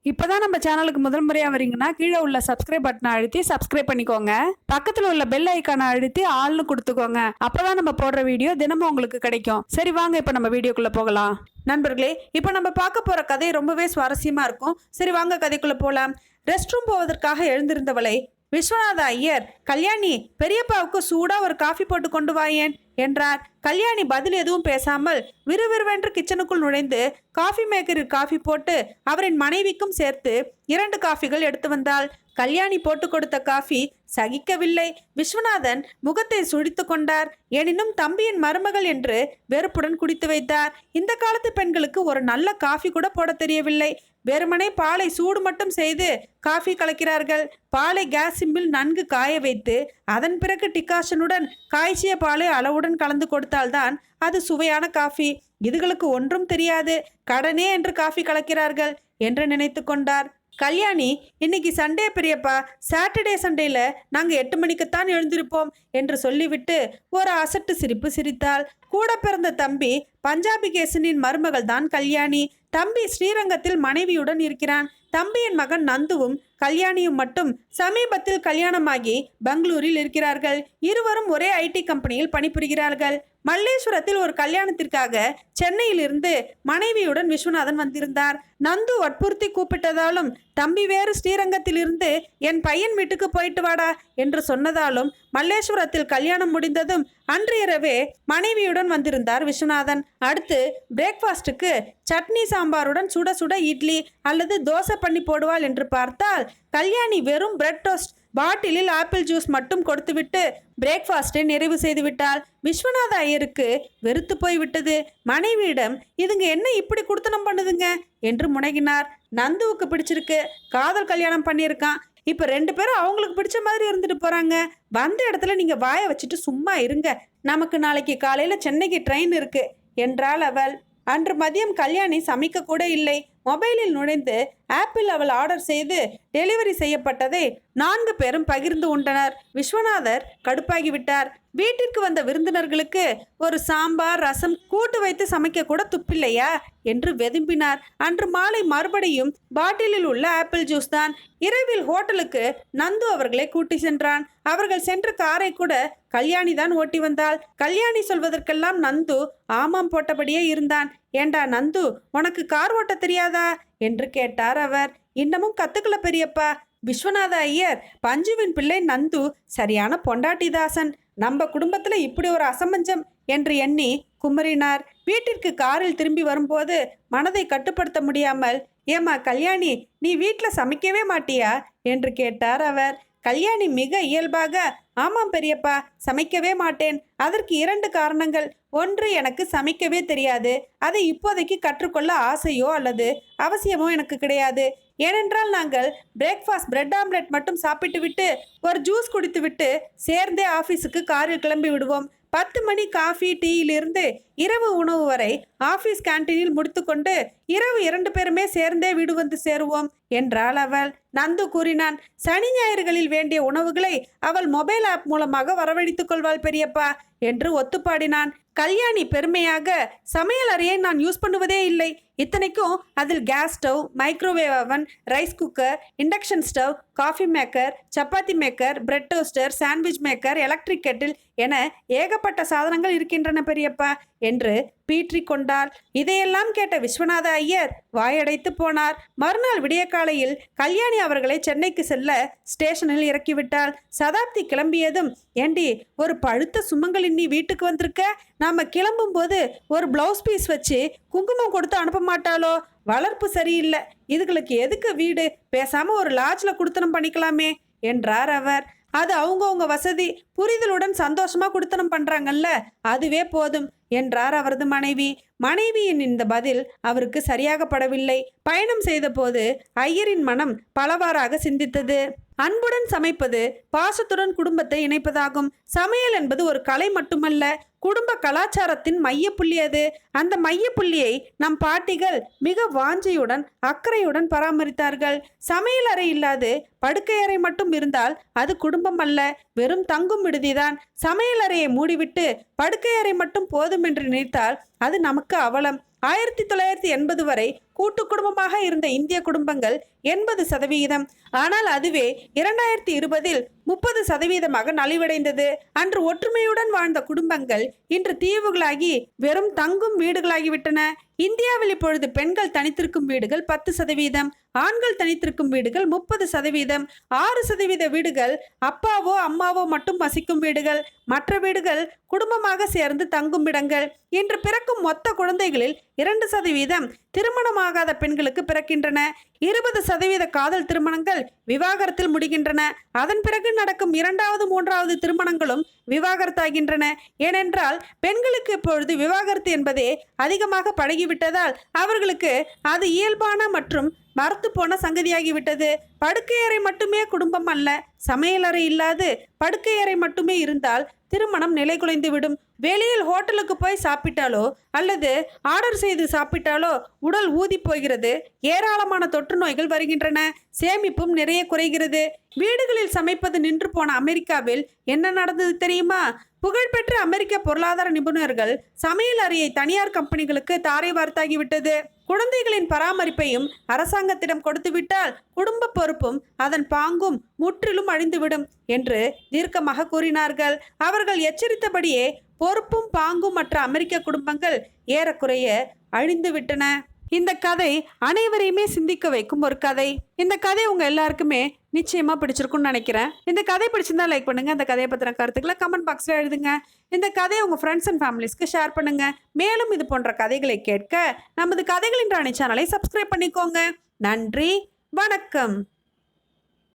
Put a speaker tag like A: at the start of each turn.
A: இப்பதான் நம்ம சேனலுக்கு முதல் முறையா வரீங்கன்னா கீழே உள்ள சப்ஸ்கிரைப் பட்டனை அழுத்தி சப்ஸ்கிரைப் பண்ணிக்கோங்க. பக்கத்துல உள்ள பெல் ஐக்கானை அழுத்தி ஆல்னு கொடுத்துக்கோங்க. அப்பதான் நம்ம போடுற வீடியோ தினமும் உங்களுக்கு கிடைக்கும். சரி வாங்க இப்ப நம்ம வீடியோக்குள்ள போகலாம். நண்பர்களே, இப்ப நம்ம பார்க்க போற கதை ரொம்பவே சுவாரஸ்யமா இருக்கும். சரி வாங்க கதைக்குள்ள போலாம். ரெஸ்ட் ரூம் போவதற்காக எழுந்திருந்தவளை விஸ்வநாத ஐயர், கல்யாணி பெரியப்பாவுக்கு சூடா ஒரு காஃபி போட்டு கொண்டு வாயேன் என்றார். கல்யாணி பதில் எதுவும் பேசாமல் விறுவிறுவென்று கிச்சனுக்குள் நுழைந்து காஃபி மேக்கரில் காஃபி போட்டு அவரின் மனைவிக்கும் சேர்த்து 2 காஃபிகள் எடுத்து வந்தாள். கல்யாணி போட்டு கொடுத்த காஃபி சகிக்கவில்லை. விஸ்வநாதன் முகத்தை சுழித்து கொண்டார். எனினும் தம்பியின் மருமகள் என்று வெறுப்புடன் குடித்து வைத்தார். இந்த காலத்து பெண்களுக்கு ஒரு நல்ல காஃபி கூட போட தெரியவில்லை. வெறுமனே பாலை சூடு மட்டும் செய்து காஃபி கலக்கிறார்கள். பாலை கேஸ் சிம்பிள் நன்கு காய வைத்து அதன் பிறகு டிகாஷனுடன் காய்ச்சிய பாலை அளவுடன் கலந்து கொடுத்தால்தான் அது சுவையான காஃபி. இதுகளுக்கு ஒன்றும் தெரியாது, கடனே என்று காஃபி கலக்கிறார்கள் என்று நினைத்து கொண்டார். கல்யாணி, இன்னைக்கு சண்டே பெரியப்பா, சாட்டர்டே சண்டேல நாங்கள் 8 மணிக்குத்தான் எழுந்திருப்போம் என்று சொல்லிவிட்டு ஒரு அசட்டு சிரிப்பு சிரித்தாள். கூட பிறந்த தம்பி பஞ்சாபி கேசனின் மருமகள் தான் கல்யாணி. தம்பி ஸ்ரீரங்கத்தில் மனைவியுடன் இருக்கிறான். தம்பியின் மகன் நந்துவும் கல்யாணியும் மட்டும் சமீபத்தில் கல்யாணமாகி பெங்களூரில் இருக்கிறார்கள். இருவரும் ஒரே ஐடி கம்பெனியில் பணிபுரிகிறார்கள். மல்லேஸ்வரத்தில் ஒரு கல்யாணத்திற்காக சென்னையிலிருந்து மனைவியுடன் விஸ்வநாதன் வந்திருந்தார். நந்து வற்புறுத்தி கூப்பிட்டதாலும் தம்பி வேறு ஸ்ரீரங்கத்திலிருந்து என் பையன் வீட்டுக்கு போயிட்டு வாடா என்று சொன்னதாலும் மல்லேஸ்வரத்தில் கல்யாணம் முடிந்ததும் அன்று இரவே மனைவியுடன் வந்திருந்தார் விஸ்வநாதன். அடுத்து பிரேக்ஃபாஸ்டுக்கு சட்னி சாம்பாருடன் சுட சுட இட்லி அல்லது தோசை பண்ணி போடுவாள் என்று பார்த்தால் கல்யாணி வெறும் பிரெட் டோஸ்ட் பாட்டிலில் ஆப்பிள் ஜூஸ் மட்டும் கொடுத்துவிட்டு பிரேக்ஃபாஸ்டை நிறைவு செய்து விட்டாள். விஸ்வநாத ஐயருக்கு வெறுத்து போய்விட்டது. மனைவியிடம் இதுங்க என்ன இப்படி குடுத்தனம் பண்ணுதுங்க என்று முனகினார். நந்துவுக்கு பிடிச்சிருக்கு, காதல் கல்யாணம் பண்ணியிருக்கான். இப்போ 2 பேரும் அவங்களுக்கு பிடிச்ச மாதிரி இருந்துட்டு போறாங்க. வந்த இடத்துல நீங்க வாயை வச்சுட்டு சும்மா இருங்க. நமக்கு நாளைக்கு காலையில சென்னைக்கு ட்ரெயின் இருக்கு என்றாள் அவள். அன்று மதியம் கல்யாணி சமைக்க கூட இல்லை. மொபைலில் நுழைந்து ஆப்பிள் அவள் ஆர்டர் செய்து டெலிவரி செய்யப்பட்டதை 4 பேரும் பகிர்ந்து உண்டனர். விஸ்வநாதர் கடுப்பாகிவிட்டார். வீட்டிற்கு வந்த விருந்தினர்களுக்கு ஒரு சாம்பார் ரசம் கூட்டு வைத்து சமைக்க கூட துப்பில்லையா என்று வெதும்பினார். அன்று மாலை மறுபடியும் பாட்டிலில் உள்ள ஆப்பிள் ஜூஸ் தான். இரவில் ஹோட்டலுக்கு நந்து அவர்களை கூட்டி சென்றான். அவர்கள் சென்ற காரை கூட கல்யாணி தான் ஓட்டி வந்தாள். கல்யாணி சொல்வதற்கெல்லாம் நந்து ஆமாம் போட்டபடியே இருந்தான். ஏண்டா நந்து, உனக்கு கார் ஓட்ட தெரியாதா என்று கேட்டார் அவர். இன்னமும் கத்துக்கல பெரியப்பா. விஸ்வநாத ஐயர், பஞ்சுவின் பிள்ளை நந்து சரியான பொண்டாட்டிதாசன். நம்ம குடும்பத்துல இப்படி ஒரு அசமஞ்சம் என்று எண்ணி குமரினார். வீட்டிற்கு காரில் திரும்பி வரும்போது மனதை கட்டுப்படுத்த முடியாமல், ஏமா கல்யாணி, நீ வீட்டில் சமைக்கவே மாட்டியா என்று கேட்டார் அவர். கல்யாணி மிக இயல்பாக, ஆமாம் பெரியப்பா, சமைக்கவே மாட்டேன். அதற்கு 2 காரணங்கள். ஒன்று, எனக்கு சமைக்கவே தெரியாது. அதை இப்போதைக்கு கற்றுக்கொள்ள ஆசையோ அல்லது அவசியமோ எனக்கு கிடையாது. ஏனென்றால் நாங்கள் பிரேக்ஃபாஸ்ட் பிரெட் ஆம்லெட் மட்டும் சாப்பிட்டு விட்டு ஒரு ஜூஸ் குடித்து விட்டு சேர்ந்தே ஆஃபீஸுக்கு காரில் கிளம்பி விடுவோம். 10 மணி காஃபி டீயிலிருந்து இரவு உணவு வரை ஆஃபீஸ் கேன்டீனில் முடித்துக்கொண்டு இரவு 2 பேருமே சேர்ந்தே வீடு வந்து சேருவோம் என்றாள் அவள். நந்து கூறினான், சனி ஞாயிறுகளில் வேண்டிய உணவுகளை அவள் மொபைல் ஆப் மூலமாக வரவழைத்துக் கொள்வாள் பெரியப்பா என்று ஒத்துப்பாடினான். கல்யாணி பெருமையாக, சமையல் அறையை நான் யூஸ் பண்ணுவதே இல்லை. இத்தனைக்கும் அதில் கேஸ் ஸ்டவ், மைக்ரோவேவ் அவன், rice cooker, induction stove, coffee maker, chapati maker, bread toaster, sandwich maker, electric Kettle என ஏகப்பட்ட சாதனங்கள் இருக்கின்றன பெரியப்பா என்று பீற்றி கொண்டாள். இதையெல்லாம் கேட்ட விஸ்வநாத ஐயர் வாயடைத்து போனார். மறுநாள் விடிய காலையில் கல்யாணி அவர்களை சென்னைக்கு செல்ல ஸ்டேஷனில் இறக்கிவிட்டாள். சதாப்தி கிளம்பியதும், ஏண்டி, ஒரு பழுத்த சுமங்கலி நீ வீட்டுக்கு வந்திருக்க, நாம கிளம்பும் போது ஒரு பிளவுஸ் பீஸ் வச்சு குங்குமம் கொடுத்து அனுப்ப மாட்டாளோ? வளர்ப்பு சரியில்லை, இதுகளுக்கு எதுக்கு வீடு? பேசாம ஒரு லாட்ஜ்ல குடுத்தனம் பண்ணிக்கலாமே என்றார் அவர். அது அவங்கவுங்க வசதி, புரிதலுடன் சந்தோஷமா குடுத்தனம் பண்றாங்கல்ல, அதுவே போதும் என்றார் அவரது மனைவி. மனைவியின் இந்த பதில் அவருக்கு சரியாக படவில்லை. பயணம் செய்த போது ஐயரின் மனம் பலவாறாக சிந்தித்தது. அன்புடன் சமைப்பது பாசத்துடன் குடும்பத்தை இணைப்பதாகும். சமையல் என்பது ஒரு கலை மட்டுமல்ல, குடும்ப கலாச்சாரத்தின் மையப்புள்ளி அது. அந்த மையப்புள்ளியை நம் பாட்டிகள் மிக வாஞ்சையுடன் அக்கறையுடன் பராமரித்தார்கள். சமையல் அறை இல்லாது படுக்கை அறை மட்டும் இருந்தால் அது குடும்பம் அல்ல, வெறும் தங்கும் விடுதிதான். சமையல் அறையை மூடிவிட்டு படுக்கை அறை மட்டும் போதும் என்று நினைத்தால் அது நமக்கு அவலம். 1980 வரை கூட்டு குடும்பமாக இருந்த இந்திய குடும்பங்கள் 80%. ஆனால் அதுவே 2020 30% நலிவடைந்தது. அன்று ஒற்றுமையுடன் வாழ்ந்த குடும்பங்கள் இன்று தீவுகளாகி வெறும் தங்கும் வீடுகளாகிவிட்டன. இந்தியாவில் இப்பொழுது பெண்கள் தனித்திருக்கும் வீடுகள் 10%, ஆண்கள் தனித்திருக்கும் வீடுகள் 30%, 6% வீடுகள் அப்பாவோ அம்மாவோ மட்டும் வசிக்கும் வீடுகள், மற்ற வீடுகள் குடும்பமாக சேர்ந்து தங்கும் இடங்கள். இன்று பிறக்கும் மொத்த குழந்தைகளில் 2% திருமணமாகாத பெண்களுக்கு பிறக்கின்றன. 20% காதல் திருமணங்கள் விவாகரத்தில் முடிகின்றன. அதன் பிறகு நடக்கும் 2வது 3வது திருமணங்களும் விவாகரத்தாகின்றன. ஏனென்றால் பெண்களுக்கு இப்பொழுது விவாகரத்து என்பதே அதிகமாக பழகிவிட்டதால் அவர்களுக்கு அது இயல்பான மற்றும் மறுத்து போன சங்கதியாகிவிட்டது. படுக்கையறை மட்டுமே குடும்பம் அல்ல. சமையலறை இல்லாது படுக்கையறை மட்டுமே இருந்தால் திருமணம் நிலை குலைந்துவிடும். வெளியில் ஹோட்டலுக்கு போய் சாப்பிட்டாலோ அல்லது ஆர்டர் செய்து சாப்பிட்டாலோ உடல் ஊதி போகிறது. ஏராளமான தொற்று நோய்கள் வருகின்றன. சேமிப்பும் நிறைய குறைகிறது. வீடுகளில் சமைப்பது நின்று போன அமெரிக்காவில் என்ன நடந்தது தெரியுமா? புகழ்பெற்ற அமெரிக்க பொருளாதார நிபுணர்கள் சமையல் அறையை தனியார் கம்பெனிகளுக்கு தாரை வார்த்தாகிவிட்டது. குழந்தைகளின் பராமரிப்பையும் அரசாங்கத்திடம் கொடுத்துவிட்டால் குடும்ப பொறுப்பும் அதன் பாங்கும் முற்றிலும் அழிந்துவிடும் என்று தீர்க்கமாக கூறினார்கள். அவர்கள் எச்சரித்தபடியே பொறுப்பும் பாங்கும் மற்ற அமெரிக்க குடும்பங்கள் ஏறக்குறைய அழிந்துவிட்டன. இந்த கதை அனைவரையுமே சிந்திக்க வைக்கும் ஒரு கதை. இந்த கதை உங்க எல்லாருக்குமே நிச்சயமா பிடிச்சிருக்கும்னு நினைக்கிறேன். இந்த கதை பிடிச்சிருந்தா லைக் பண்ணுங்க. இந்த கதையை பத்தின கருத்துக்களை கமெண்ட் பாக்ஸ்ல எழுதுங்க. இந்த கதையை உங்க ஃப்ரெண்ட்ஸ் அண்ட் ஃபேமிலிஸ்க்கு ஷேர் பண்ணுங்க. மேலும் இது போன்ற கதைகளை கேட்க நமது கதைகளின் ராணி சேனலை சப்ஸ்கிரைப் பண்ணிக்கோங்க. நன்றி, வணக்கம்.